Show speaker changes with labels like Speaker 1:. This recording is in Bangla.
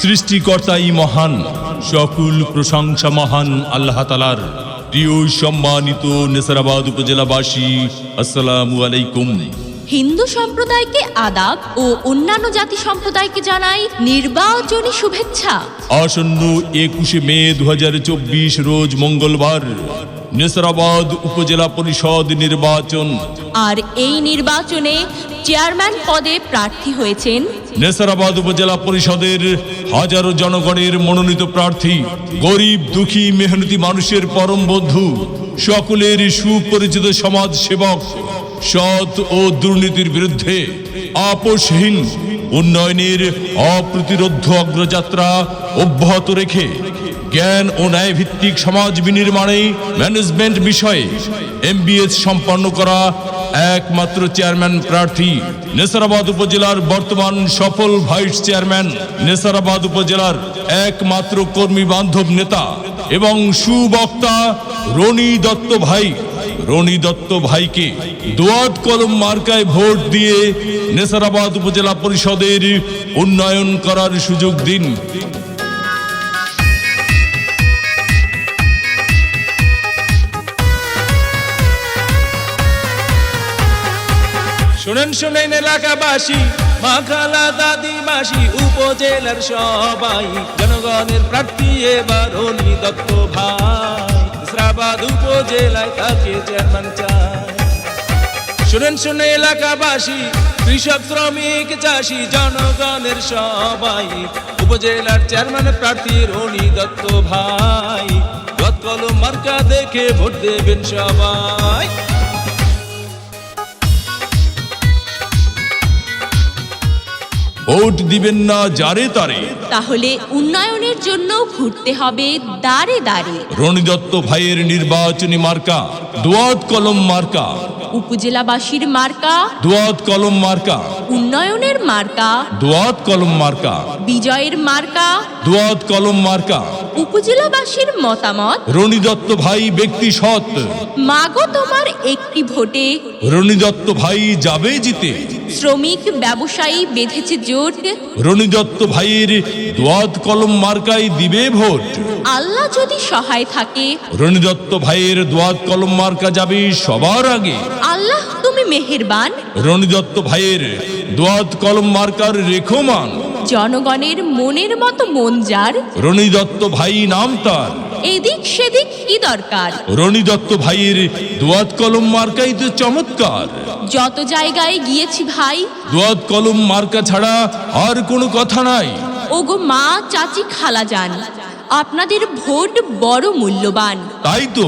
Speaker 1: সৃষ্টিকর্তাই মহান, সকল প্রশংসা মহান আল্লাহ তাআলার। প্রিয় সম্মানিত নেসারাবাদ উপজেলাবাসী, আসসালামু আলাইকুম।
Speaker 2: হিন্দু সম্প্রদায়কে আদাব ও অন্যান্য জাতি সম্প্রদায়কে জানাই নির্বাচনী শুভেচ্ছা।
Speaker 1: আসন্ন 21 মে 2024 রোজ মঙ্গলবার নেসারাবাদ উপজেলা পরিষদ নির্বাচন।
Speaker 2: আর এই নির্বাচনে চেয়ারম্যান পদে প্রার্থী হয়েছেন
Speaker 1: নেসারাবাদ উপজেলা পরিষদের হাজারো জনগণের মনোনীত প্রার্থী, গরিব দুঃখী মেহনতি মানুষের পরম বন্ধু, সকলের সুপরিচিত সমাজ সেবক, সৎ ও দুর্নীতির বিরুদ্ধে আপোষহীন উন্নয়নের অপ্রতিরোধ্য অগ্রযাত্রা অব্যাহত রেখে জ্ঞান ও ন্যায় ভিত্তিক সমাজ বিনির্মাণে ম্যানেজমেন্ট বিষয়ে MBS সম্পন্ন করা একমাত্র চেয়ারম্যান প্রার্থী, নেসারাবাদ উপজেলার বর্তমান সফল ভাইস চেয়ারম্যান, নেসারাবাদ উপজেলার একমাত্র কর্মী বান্ধব নেতা এবং সুবক্তা রনি দত্ত ভাই। রনি দত্ত ভাইকে দোয়াত কলম মার্কায় ভোট দিয়ে নেসারাবাদ উপজেলা পরিষদের উন্নয়ন করার সুযোগ দিন।
Speaker 3: শুনেন শুনেন এলাকাবাসী, মা খালা দাদি মাসি উপজেলার সবাই, জনগণের প্রার্থী এবার রনি দত্ত ভাই। নেসারাবাদ উপজেলায় তাকে চেয়ারম্যান চাই। শুনেন শুনে এলাকাবাসী, কৃষক শ্রমিক চাষি জনগণের সবাই, উপজেলার চেয়ারম্যান প্রার্থী রনি দত্ত ভাই। দোয়াত কলম মার্কা দেখে ভোট দেবেন সবাই।
Speaker 1: ভোট দিবেন না যারে তারে,
Speaker 2: তাহলে উন্নয়নের জন্য ঘুরতে হবে দাঁড়ে দাঁড়ে।
Speaker 1: রনি দত্ত ভাইয়ের নির্বাচনী মার্কা দোয়াত কলম মার্কা।
Speaker 2: উপজেলাবাসীর মার্কা
Speaker 1: দোয়াত কলম মার্কা,
Speaker 2: উন্নয়নের মার্কা,
Speaker 1: দোয়াত কলম মার্কা,
Speaker 2: বিজয়ের মার্কা।
Speaker 1: দোয়াত কলম মার্কা।
Speaker 2: উপজেলাবাসীর মতামত,
Speaker 1: রনি দত্ত ভাই ব্যক্তি সৎ,
Speaker 2: মাগো তোমার একটি ভোটে
Speaker 1: রনি দত্ত ভাই যাবে জিতে।
Speaker 2: শ্রমিক ব্যবসায়ী বেঁধেছে জোট,
Speaker 1: রনি দত্ত ভাইয়ের দোয়াত কলম মার্কায় দিবে ভোট।
Speaker 2: আল্লাহ যদি সহায় থাকে
Speaker 1: রনি দত্ত ভাইয়ের দোয়াত কলম মার্কা যাবে সবার আগে।
Speaker 2: আল্লাহ তুমি মেহেরবান।
Speaker 1: রনি দত্ত ভাইয়ের দোয়াত কলম মার্কার রেখমান,
Speaker 2: জনগণের মনের মতো মন যার,
Speaker 1: রনি দত্ত ভাই নাম তার।
Speaker 2: এদিক সেদিক কি দরকার,
Speaker 1: রনি দত্ত ভাইয়ের দোয়াত কলম মার্কাই তো চমৎকার।
Speaker 2: যত জায়গায় গিয়েছি ভাই,
Speaker 1: দোয়াত কলম মার্কা ছাড়া আর কোনো কথা নাই।
Speaker 2: ওগো মা চাচি খালা যান, আপনাদের ভোট বড় মূল্যবান।
Speaker 1: তাই তো